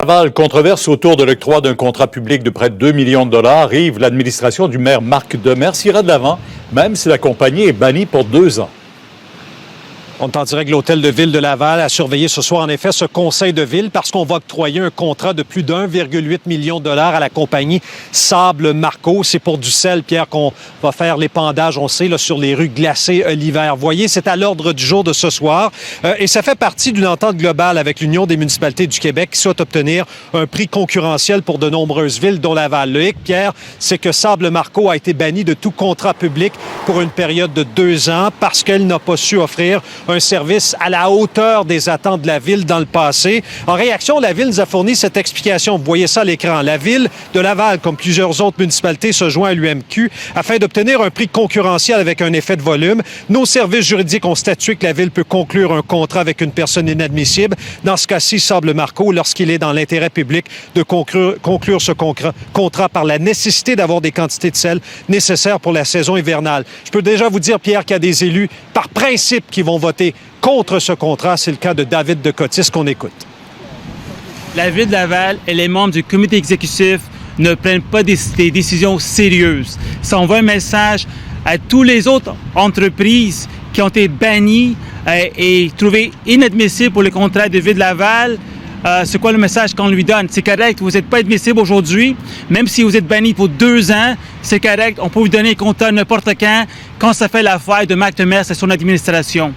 Laval, controverse autour de l'octroi d'un contrat public de près de 2 millions de dollars. Arrive l'administration du maire Marc Demers ira de l'avant, même si la compagnie est bannie pour 2 ans. On est en direct de l'hôtel de ville de Laval à surveiller ce soir, en effet, ce conseil de ville parce qu'on va octroyer un contrat de plus d'1,8 million de dollars à la compagnie Sable Marco. C'est pour du sel, Pierre, qu'on va faire l'épandage, on sait, là, sur les rues glacées l'hiver. Voyez, c'est à l'ordre du jour de ce soir et ça fait partie d'une entente globale avec l'Union des municipalités du Québec qui souhaite obtenir un prix concurrentiel pour de nombreuses villes, dont Laval. Le hic, Pierre, c'est que Sable Marco a été banni de tout contrat public pour une période de 2 ans parce qu'elle n'a pas su offrir un service à la hauteur des attentes de la Ville dans le passé. En réaction, la Ville nous a fourni cette explication. Vous voyez ça à l'écran. La Ville de Laval, comme plusieurs autres municipalités, se joint à l'UMQ afin d'obtenir un prix concurrentiel avec un effet de volume. Nos services juridiques ont statué que la Ville peut conclure un contrat avec une personne inadmissible. Dans ce cas-ci, Sable Marco, lorsqu'il est dans l'intérêt public de conclure ce contrat par la nécessité d'avoir des quantités de sel nécessaires pour la saison hivernale. Je peux déjà vous dire, Pierre, qu'il y a des élus, par principe, qui vont voter contre ce contrat. C'est le cas de David Decotis qu'on écoute. La Ville de Laval et les membres du comité exécutif ne prennent pas des décisions sérieuses. Ça envoie un message à toutes les autres entreprises qui ont été bannies et trouvées inadmissibles pour le contrat de Ville de Laval. C'est quoi le message qu'on lui donne? C'est correct, vous n'êtes pas admissible aujourd'hui, même si vous êtes banni pour 2 ans, c'est correct, on peut vous donner un contrat n'importe quand ça fait l'affaire de Marc Demers et son administration.